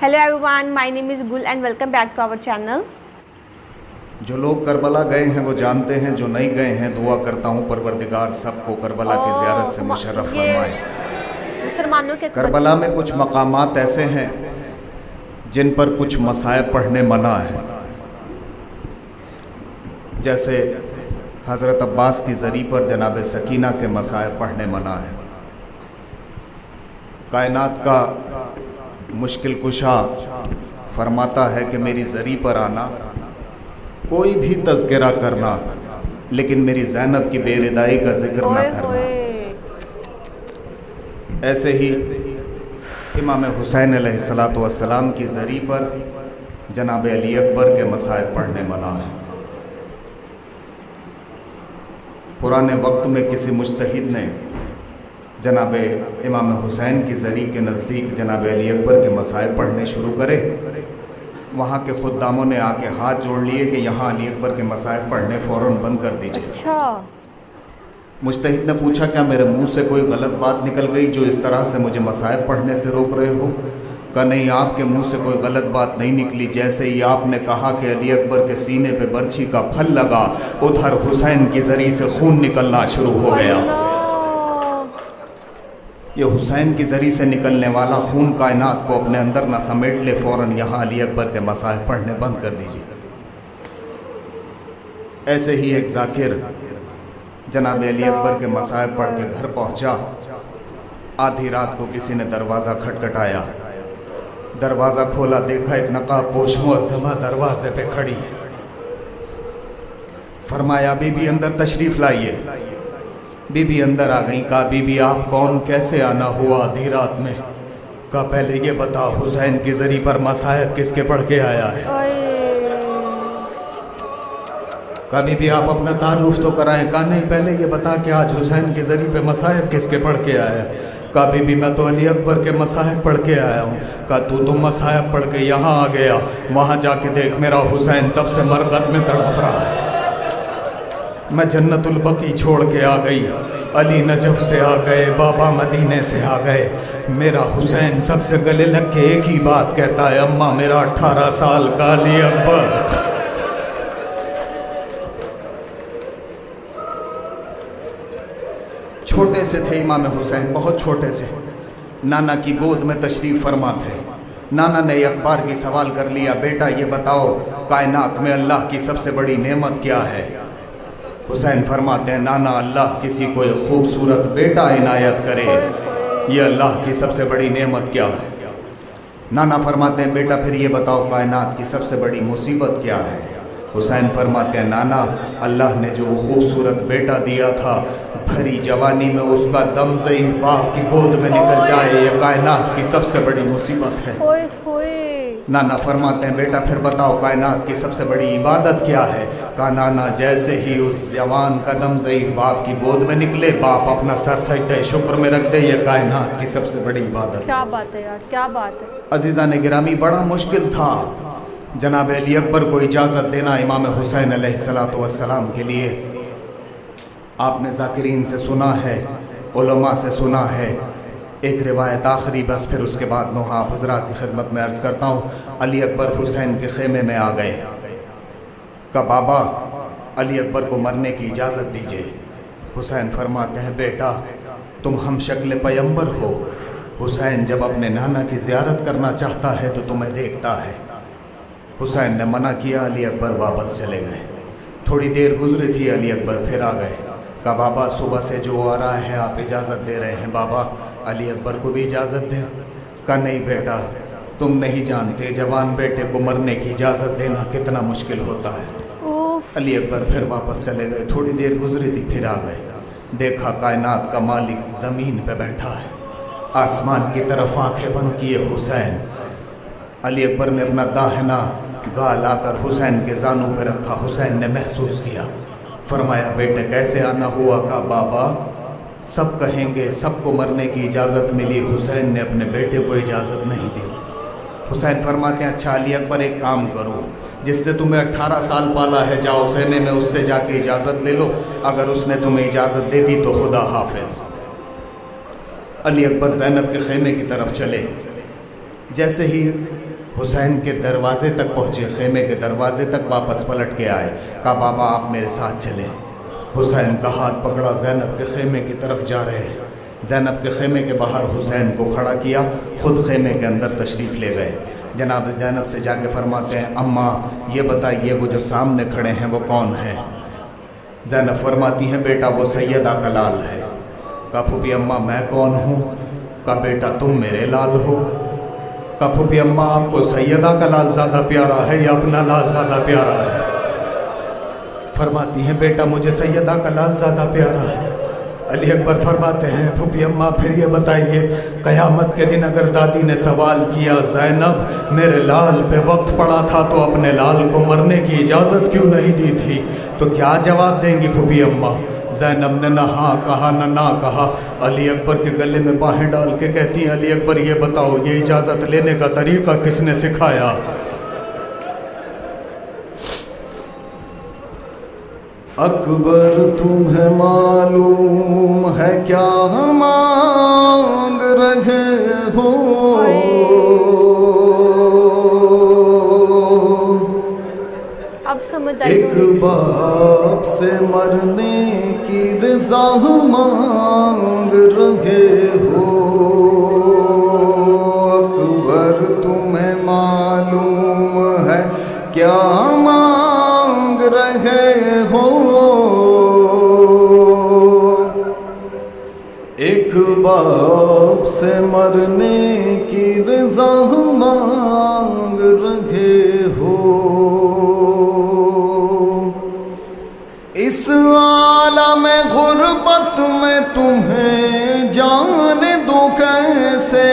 Hello everyone, my name is Gul and welcome back to our channel. जो लोग Karbala गए हैं वो जानते हैं, जो नहीं गए हैं दुआ करता हूँ परवरदिगार सबको करबला की ज़ियारत से मुशर्रफ फरमाए। मुसलमानों के करबला में कुछ मकामात ऐसे हैं जिन पर कुछ मसाइब पढ़ने मना है, जैसे हज़रत अब्बास की ज़री पर जनाब सकीना के मसाइब पढ़ने मना है। कायनात का मुश्किल कुशा फरमाता है कि मेरी ज़री पर आना, कोई भी तज़किरा करना, लेकिन मेरी ज़ैनब की बेरिदाई का जिक्र ना करना। ऐसे ही इमाम हुसैन अलैहिस्सलातु वस्सलाम की ज़री पर जनाब अली अकबर के मसाइब पढ़ने मना है। पुराने वक्त में किसी मुज्तहिद ने जनाब इमाम हुसैन की ज़री के नज़दीक जनाब अली अकबर के मसाइब पढ़ने शुरू करे। वहाँ के खुद्दामों ने आके हाथ जोड़ लिए कि यहाँ अली अकबर के मसाइब पढ़ने फ़ौरन बंद कर दीजिए। अच्छा। मुज्तहिद ने पूछा, क्या मेरे मुंह से कोई गलत बात निकल गई जो इस तरह से मुझे मसाइब पढ़ने से रोक रहे हो? कहा नहीं, आपके मुंह से कोई गलत बात नहीं निकली। जैसे ही आपने कहा कि अली अकबर के सीने पे बर्छी का फल लगा, उधर हुसैन की ज़री से खून निकलना शुरू हो गया। ये हुसैन की ज़री से निकलने वाला खून कायनात को अपने अंदर न समेट ले, फ़ौरन यहाँ अली अकबर के मसाइब पढ़ने बंद कर दीजिए। ऐसे ही एक जाकिर जनाब अली अकबर के मसाइब पढ़ के घर पहुँचा। आधी रात को किसी ने दरवाज़ा खटखटाया। दरवाज़ा खोला, देखा एक नकाब पोश मुअज़्ज़मा दरवाजे पे खड़ी है। फरमाया, बीबी अंदर तशरीफ़ लाइए। बीबी अंदर आ गई। कहा, बीबी आप कौन, कैसे आना हुआ आधी रात में? कहा, पहले ये बता हुसैन की ज़री पर मसाइब किसके पढ़ के आया है? कहा, बीबी आप अपना तारुफ तो कराएं। कहा नहीं, पहले ये बता कि आज हुसैन की ज़री पे मसाइब किसके पढ़ के आया है? कहा, बीबी मैं तो अली अकबर के मसाइब पढ़ के आया हूँ। कहा, तू तो मसाइब पढ़ के यहाँ आ गया, वहाँ जाके देख मेरा हुसैन तब से मरगत में तड़प रहा है। मैं जन्नतुल बकी छोड़ के आ गई, अली नजफ से आ गए, बाबा मदीने से आ गए। मेरा हुसैन सबसे गले लग के एक ही बात कहता है, अम्मा मेरा 18 साल का अली अकबर। छोटे से थे इमाम हुसैन, बहुत छोटे से, नाना की गोद में तशरीफ़ फरमा थे। नाना ने एक बार की सवाल कर लिया, बेटा ये बताओ कायनात में अल्लाह की सबसे बड़ी नेमत क्या है? हुसैन फरमाते हैं, नाना अल्लाह किसी को एक खूबसूरत बेटा इनायत करे, ये अल्लाह की सबसे बड़ी नेमत क्या है? नाना फरमाते हैं, बेटा फिर ये बताओ कायनात की सबसे बड़ी मुसीबत क्या है? हुसैन फरमाते हैं, नाना अल्लाह ने जो खूबसूरत बेटा दिया था, भरी जवानी में उसका दम ज़ईफ़ बाप की गोद में निकल जाए, ये कायनात की सबसे बड़ी मुसीबत है। नाना फरमाते हैं, बेटा फिर बताओ कायनात की सबसे बड़ी इबादत क्या है? कहा, नाना जैसे ही उस जवान कदम ज़ईफ़ बाप की गोद में निकले, बाप अपना सर सजदे शुक्र में रख दे, ये कायनात की सबसे बड़ी इबादत। क्या बात है यार, क्या बात है। अज़ीज़ान गिरामी, बड़ा मुश्किल था जनाब अली अकबर को इजाज़त देना इमाम हुसैन अलैहिस्सलातु वस्सलाम के लिए। आपने ज़ाकिरीन से सुना है, उलमा से सुना है। एक रिवायत आखिरी, बस फिर उसके बाद नौहा हज़रात की खिदमत में अर्ज़ करता हूँ। अली अकबर हुसैन के खेमे में आ गए। का बाबा अली अकबर को मरने की इजाज़त दीजिए। हुसैन फरमाते हैं, बेटा तुम हम शक्ल पैगंबर हो। हुसैन जब अपने नाना की ज़ियारत करना चाहता है तो तुम्हें देखता है। हुसैन ने मना किया, अली अकबर वापस चले गए। थोड़ी देर गुजरी थी, अली अकबर फिर आ गए। कहा, बाबा सुबह से जो आ रहा है आप इजाज़त दे रहे हैं, बाबा अली अकबर को भी इजाज़त दें। कहा नहीं बेटा, तुम नहीं जानते जवान बेटे को मरने की इजाज़त देना कितना मुश्किल होता है। अली अकबर फिर वापस चले गए। थोड़ी देर गुजरी थी, फिर आ गए। देखा कायनात का मालिक ज़मीन पे बैठा है, आसमान की तरफ आंखें बंद किए हुसैन। अली अकबर ने अपना दाहिना गाल आकर हुसैन के जानू पे रखा। हुसैन ने महसूस किया। फरमाया, बेटे कैसे आना हुआ? का बाबा सब कहेंगे सबको मरने की इजाज़त मिली, हुसैन ने अपने बेटे को इजाज़त नहीं दी। हुसैन फरमाते हैं, अच्छा अली अकबर एक काम करो, जिसने तुम्हें 18 साल पाला है जाओ खेमे में उससे जाके इजाज़त ले लो, अगर उसने तुम्हें इजाज़त दे दी तो खुदा हाफिज़। अली अकबर ज़ैनब के खेमे की तरफ चले। जैसे ही हुसैन के दरवाज़े तक पहुँचे, खेमे के दरवाज़े तक वापस पलट के आए। कहा बाबा आप मेरे साथ चलें। हुसैन का हाथ पकड़ा, ज़ैनब के खेमे की तरफ जा रहे हैं। ज़ैनब के खेमे के बाहर हुसैन को खड़ा किया, ख़ुद खेमे के अंदर तशरीफ़ ले गए। जनाब ज़ैनब से जाके फरमाते हैं अम्मा ये बताइए वो जो सामने खड़े हैं वो कौन है? ज़ैनब फरमाती हैं बेटा वो सैयदा का लाल है। कहा फूफी अम्मा मैं कौन हूँ? कहा बेटा तुम मेरे लाल हो। कहा फूफी अम्मा आपको सैयदा का लाल ज़्यादा प्यारा है या अपना लाल ज़्यादा प्यारा है? फरमाती हैं बेटा मुझे सैयदा का लाल ज़्यादा प्यारा है। अली अकबर फरमाते हैं फूफी अम्मा फिर ये बताइए क़यामत के दिन अगर दादी ने सवाल किया ज़ैनब मेरे लाल पे वक्त पड़ा था तो अपने लाल को मरने की इजाज़त क्यों नहीं दी थी, तो क्या जवाब देंगी फूफी अम्मा? ज़ैनब ने ना हाँ कहा ना कहा। अली अकबर के गले में बाहें डाल के कहती हैं अली अकबर ये बताओ ये इजाज़त लेने का तरीक़ा किसने सिखाया? अकबर तुम्हें मालूम है क्या मांग रहे हो? अब समझ आई। एक बाप से मरने की रज़ा मांग रहे हो। अकबर तुम्हें मालूम है क्या मांग रहे हो? एक बाप से मरने की रज़ा मांग रहे हो। इस आलम गुर्बत में तुम्हें जाने दो कैसे?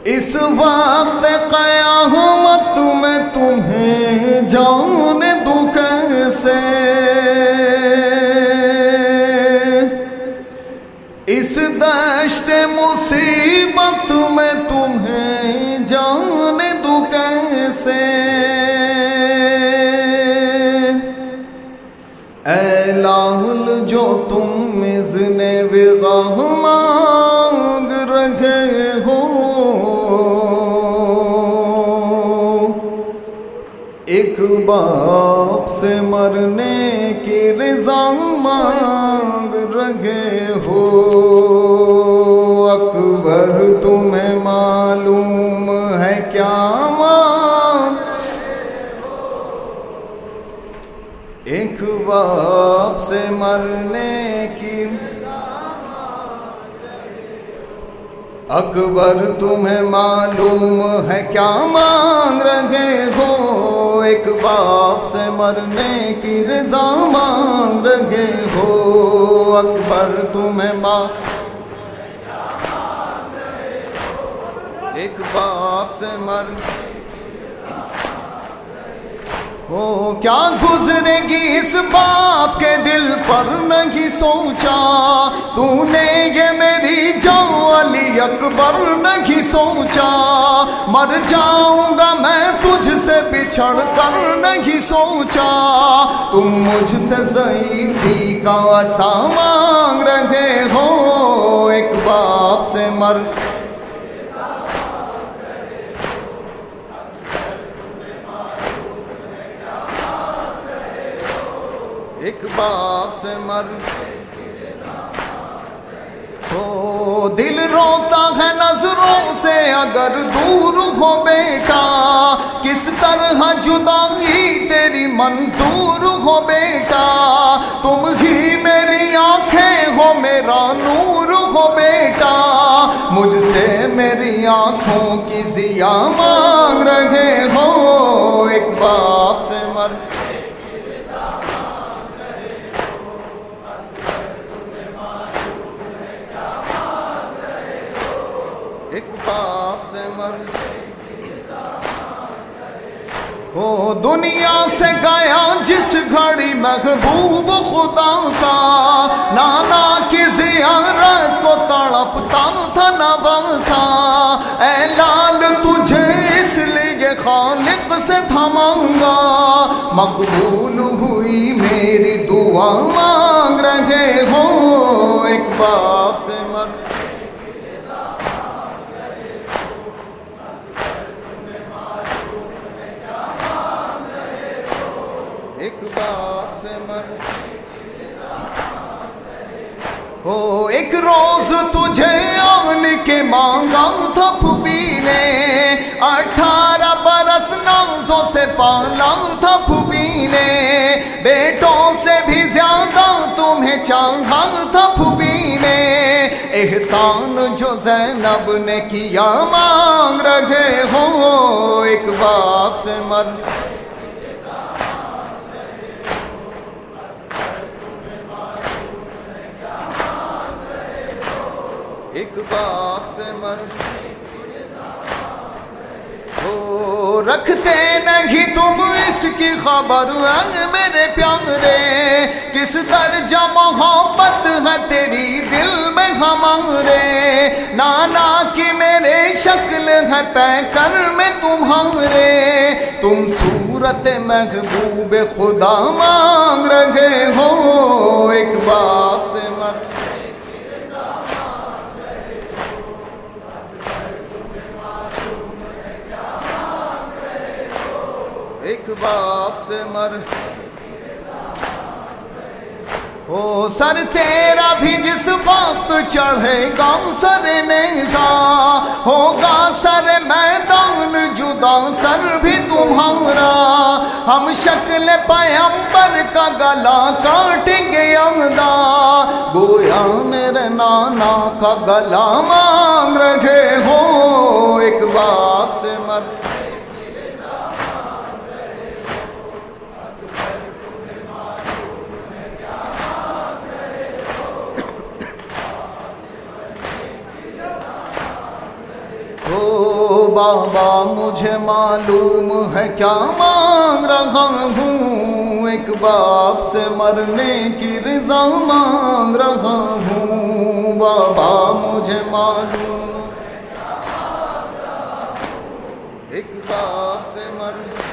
इस वक्त क़यामत में तुम्हें जाने दो कैसे? इस दश्त मुसीबत में तुम्हें जाने दो कैसे? ऐ लाल जो तुम इज़्ने विगाह मांग रहे हो। एक बाप से मरने की रज़ा मांग रहे हो। अकबर तुम्हें मालूम है क्या मांग? एक बाप से मरने की अकबर तुम्हें मालूम है क्या मांग रहे हो? एक बाप से मरने की रज़ा मांग रहे हो। अकबर तुम्हें एक बाप से मरने हो। क्या गुजरेगी इस बाप के दिल पर नहीं सोचा तूने ये मेरी जान अली अकबर नहीं सोचा। मर जाऊंगा मैं तुझसे बिछड़ कर नहीं सोचा। तुम मुझसे ज़ईफ़ी का आसा मांग रहे हो। एक बाप से मर एक बाप से मर हो। दिल रोता है नजरों से अगर दूर हो बेटा। किस तरह जुदाई तेरी मंजूर हो बेटा। तुम ही मेरी आंखें हो मेरा नूर हो बेटा। मुझसे मेरी आंखों की जिया मांग रहे हो। एक बाप से मर एक बाप से मर हो। दुनिया से गया जिस घड़ी महबूब खुदा का। नाना की ज़ियारत को तड़पता था नवासा। ऐ लाल तुझे इसलिए खालिक से थमाऊंगा। मकबूल हुई मेरी दुआ मांग रहे हो। एक बाप से मर एक बाप से मर हो, एक रोज तुझे आन के मांगा था फूफी ने, 18 बरस नाज़ों से पाला था फूफी ने, बेटों से भी ज्यादा तुम्हें चाहा था फूफी ने, एहसान जो ज़ैनब ने किया मांग रहे हो, एक बाप से मर एक बाप से मर हो, रखते नहीं तुम इसकी खबर मेरे प्यारे, किस दर्जा मोहब्बत है तेरी दिल में हमारे, नाना की मेरे शक्ल है पैकर में तुम्हारे, तुम सूरत महबूब खुदा मांग रहे हो, एक बाप से मर एक बाप से मर हो, सर तेरा भी जिस वक्त चढ़ेगा सर नेज़ा, होगा सर मैदान जुदा सर भी तुम्हारा, हम शक्ल पैगंबर का गला काटेंगे अदा, गोया मेरे नाना का गला मांग रहे हो, एक बाप से मर बाबा मुझे मालूम है क्या मांग रहा हूँ, एक बाप से मरने की रज़ा मांग रहा हूँ, बाबा मुझे मालूम एक बाप से मरने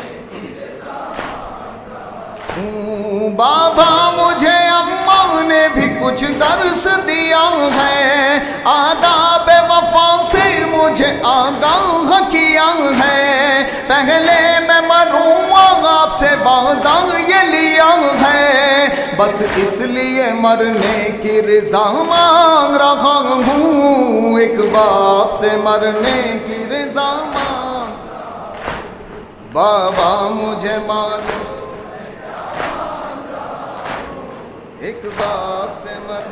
हूँ, बाबा मुझे अम्मा ने भी कुछ दर्स दिया है, आदाब वफा से मुझे आगाह किया है, पहले मैं मरूंगा आपसे वादा ये लिया है, बस इसलिए मरने की रज़ा मांग रहा हूँ, एक बाप से मरने की रज़ा मांग, बाबा मुझे मालूम एक बाप से मर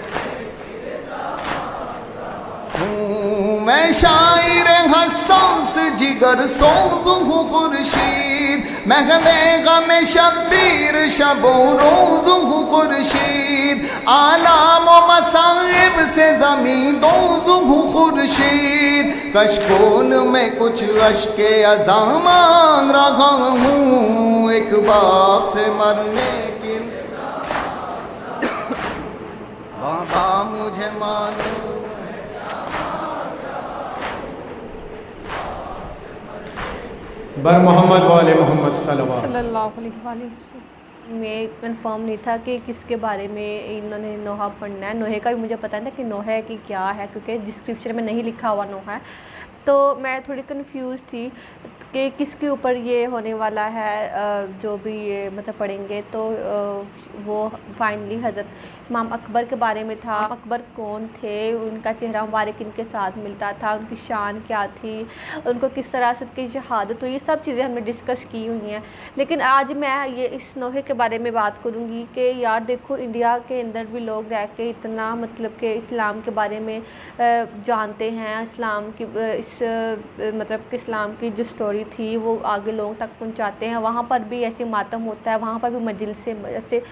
हूँ, मैं शायर हसास जिगर सोज़ हूँ खुर्शीद, महवे गम शब्बीर शबो रोज़ हूँ खुर्शीद, आलाम व मसाइब से ज़मीं दोज़ हूँ खुर्शीद, कशकोल में कुछ अश्के अज़ा मांग रहा हूँ, एक बाप से मरने की बाबा मुझे मालूम बर मोहम्मद वाले मोहम्मद सल्लल्लाहु अलैहि वसल्लम में कंफर्म नहीं था कि किसके बारे में इन्होंने नोहा पढ़ना है। नोहे का भी मुझे पता नहीं था कि नोहा की क्या है, क्योंकि डिस्क्रिप्शन में नहीं लिखा हुआ नोहा है, तो मैं थोड़ी कंफ्यूज थी कि किसके ऊपर ये होने वाला है। जो भी ये मतलब पढ़ेंगे तो वो फाइनली हज़रत इमाम अकबर के बारे में था। अकबर कौन थे, उनका चेहरा मुबारक किनके साथ मिलता था, उनकी शान क्या थी, उनको किस तरह से उनकी शहादत हुई, ये सब चीज़ें हमने डिस्कस की हुई हैं। लेकिन आज मैं ये इस नोहे के बारे में बात करूँगी कि यार देखो, इंडिया के अंदर भी लोग रह के इतना मतलब कि इस्लाम के बारे में जानते हैं, इस्लाम की मतलब कि इस्लाम की जो स्टोरी थी वो आगे लोगों तक पहुंचाते हैं। वहाँ पर भी ऐसे मातम होता है, वहाँ पर भी मजलिसें ऐसे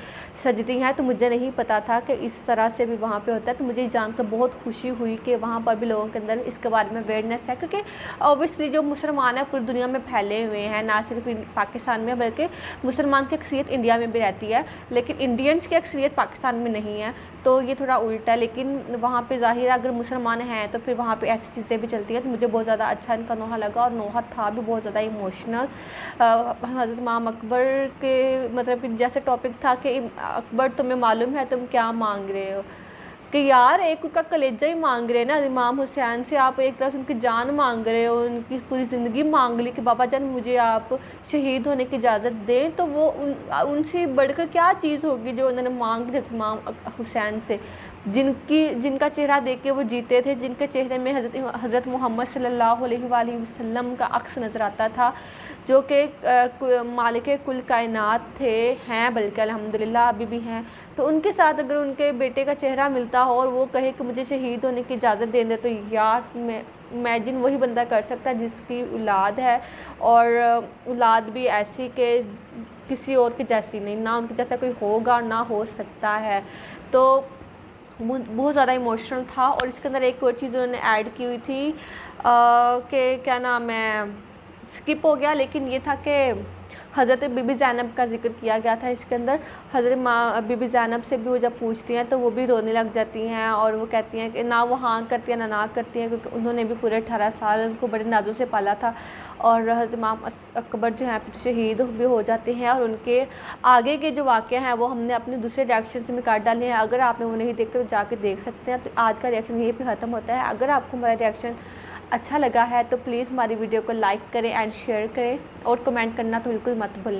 सजती हैं, तो मुझे नहीं पता था कि इस तरह से भी वहाँ पे होता है। तो मुझे जानकर बहुत खुशी हुई कि वहाँ पर भी लोगों के अंदर इसके बारे में अवेयरनेस है, क्योंकि ऑब्वियसली जो मुसलमान हैं पूरी दुनिया में फैले हुए हैं, ना सिर्फ पाकिस्तान में बल्कि मुसलमान की अक्सरियत इंडिया में भी रहती है, लेकिन इंडियंस की अक्सरियत पाकिस्तान में नहीं है, तो ये थोड़ा उल्टा है। लेकिन वहाँ पे ज़ाहिर अगर मुसलमान हैं तो फिर वहाँ पे ऐसी चीज़ें भी चलती हैं। तो मुझे बहुत ज़्यादा अच्छा इनका नोहा लगा, और नोहा था भी बहुत ज़्यादा इमोशनल। हज़रत इमाम अकबर के मतलब कि जैसे टॉपिक था कि अकबर तुम्हें मालूम है तुम क्या मांग रहे हो, कि यार एक उनका कलेजा ही मांग रहे हैं ना इमाम हुसैन से, आप एक तरह से उनकी जान मांग रहे हो, उनकी पूरी ज़िंदगी मांग ली कि बाबा जान मुझे आप शहीद होने की इजाज़त दें। तो वो उनसे बढ़कर क्या चीज़ होगी जो उन्होंने मांग ली इमाम हुसैन से, जिनका चेहरा देख के वो जीते थे, जिनके चेहरे में हज़रत मोहम्मद सल्लल्लाहु अलैहि वसल्लम का अक्स नज़र आता था, जो कि मालिक कुल कायनात थे, हैं बल्कि अल्हम्दुलिल्लाह अभी भी हैं। तो उनके साथ अगर उनके बेटे का चेहरा मिलता हो और वो कहे कि मुझे शहीद होने की इजाज़त दे दे, तो यार मैं इमेजिन वही बंदा कर सकता है जिसकी औलाद है, और औलाद भी ऐसी कि किसी और की जैसी नहीं, ना उनके जैसा कोई होगा ना हो सकता है। तो बहुत ज़्यादा इमोशनल था। और इसके अंदर एक और चीज़ उन्होंने ऐड की हुई थी कि क्या नाम है, स्किप हो गया, लेकिन ये था कि हज़रत बीबी ज़ैनब का जिक्र किया गया था इसके अंदर। हज़रत माँ बीबी ज़ैनब से भी वो जब पूछती हैं तो वो भी रोने लग जाती हैं, और वो कहती हैं कि ना वो हाँ करती हैं ना करती हैं, क्योंकि उन्होंने भी पूरे 18 साल उनको बड़े नाज़ों से पाला था। और हज़रत इमाम अकबर जो हैं शहीद भी हो जाते हैं, और उनके आगे के जो वाक़े हैं वो हमने अपने दूसरे रिएक्शन में काट डाले हैं। अगर आपने वो नहीं देखते तो जाके देख सकते हैं। तो आज का रिएक्शन यहीं पे ख़त्म होता है। अगर आपको हमारा रिएक्शन अच्छा लगा है तो प्लीज़ हमारी वीडियो को लाइक करें एंड शेयर करें, और कमेंट करना तो बिल्कुल मत भूलें।